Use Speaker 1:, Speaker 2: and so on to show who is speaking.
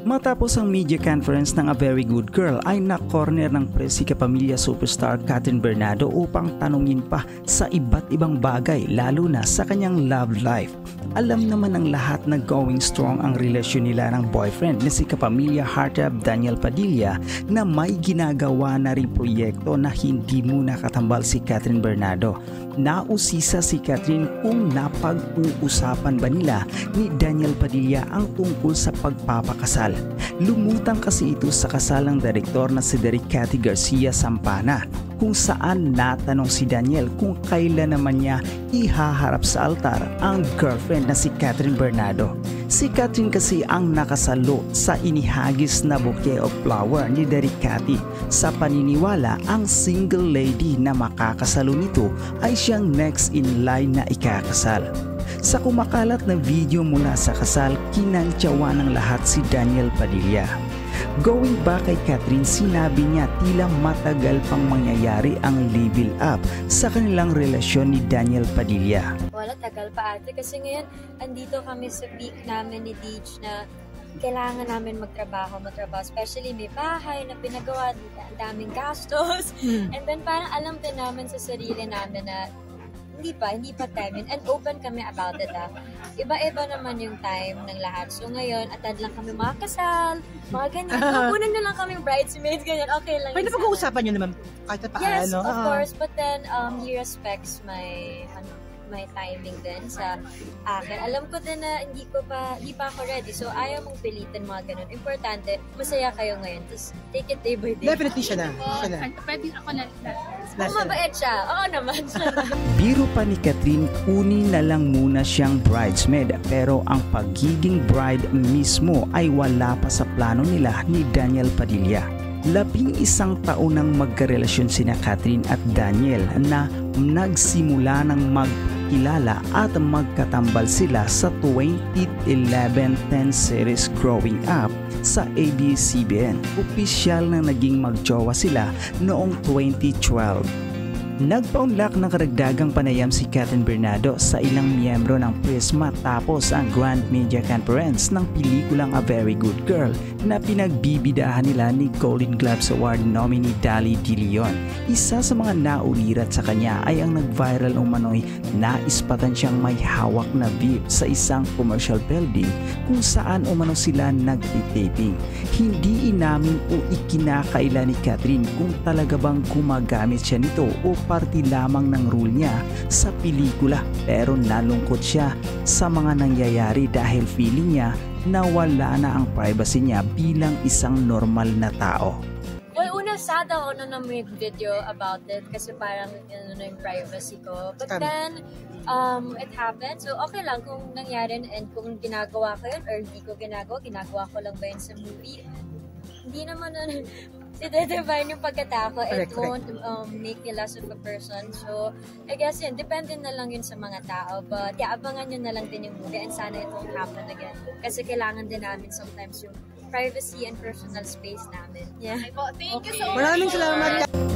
Speaker 1: Matapos ang media conference ng A Very Good Girl ay na-corner ng press si kapamilya superstar Catherine Bernardo upang tanungin pa sa iba't ibang bagay lalo na sa kanyang love life. Alam naman ng lahat na going strong ang relasyon nila ng boyfriend na si kapamilya heartthrob Daniel Padilla na may ginagawa na rin proyekto na hindi muna katambal si Catherine Bernardo. Nausisa si Catherine kung napag-uusapan ba nila ni Daniel Padilla ang tungkol sa pagpapakasal. Lumutang kasi ito sa kasal ng direktor na si Derek Cathy Garcia Sampana kung saan natanong si Daniel kung kailan naman niya ihaharap sa altar ang girlfriend na si Catherine Bernardo. Si Catherine kasi ang nakasalo sa inihagis na bouquet of flower ni Derek Cathy. Sa paniniwala, ang single lady na makakasalo nito ay siyang next in line na ikakasal. Sa kumakalat na video mula sa kasal, kinantyawan ng lahat si Daniel Padilla. Going back kay Catherine, sinabi niya tila matagal pang mangyayari ang level up sa kanilang relasyon ni Daniel Padilla.
Speaker 2: Wala, tagal pa ate kasi ngayon andito kami sa peak namin ni Deej na kailangan namin magtrabaho, especially may bahay na pinagawa, ang daming gastos. And then parang alam din namin sa sarili namin na hindi pa time and open kami about it. Iba-iba naman yung time ng lahat. So ngayon, atad lang kami makakasal, mga ganyan. Kukunan na lang kami bridesmaids, ganyan. Okay lang.
Speaker 3: Pwede pag-uusapan nyo naman kahit paano.
Speaker 2: Yes, of course. But then, he respects my timing din sa akin. Alam ko din na hindi pa ako ready. So, ayaw mong pilitin mga ganun. Importante, masaya kayo ngayon. Just take it day by day.
Speaker 3: Definitely siya na.
Speaker 4: Pwede ako na.
Speaker 2: Kung mabait siya, oo naman.
Speaker 1: Biro pa ni Catherine, kunin na lang muna siyang bridesmaid pero ang pagiging bride mismo ay wala pa sa plano nila ni Daniel Padilla. 11 taon nang magkarelasyon sina Catherine at Daniel na nagsimula ng magkilala at magkatambal sila sa 2011 10 series Growing Up sa ABS-CBN. Opisyal na naging magjowa sila noong 2012. Nagpaunlak ng karagdagang panayam si Catherine Bernardo sa ilang miyembro ng Prisma tapos ang Grand Media Conference ng pelikulang A Very Good Girl na pinagbibidahan nila ni Golden Globes Award nominee Dali De Leon. Isa sa mga naulirat sa kanya ay ang nag-viral umano'y naispatan siyang may hawak na VIP sa isang commercial building kung saan umano sila nagtitaping. Hindi inamin o ikinakaila ni Catherine kung talaga bang gumagamit siya nito o parte lamang ng role niya sa pelikula, pero nalungkot siya sa mga nangyayari dahil feeling niya na wala na ang privacy niya bilang isang normal na tao.
Speaker 2: Well, una sad ako na may video about it kasi parang yung privacy ko. But then, it happened. So, okay lang kung nangyari and kung ginagawa ko yun or hindi ko ginagawa ko lang ba yun sa movie. Hindi naman i-define yung pagkatao. It won't make me less of a person. So, I guess yun, depende na lang yun sa mga tao. But yeah, abangan nyo na lang din yung movie and sana it won't happen again. Kasi kailangan din namin sometimes yung privacy and personal space namin. Yeah.
Speaker 4: Thank you so much.
Speaker 3: Maraming salamat.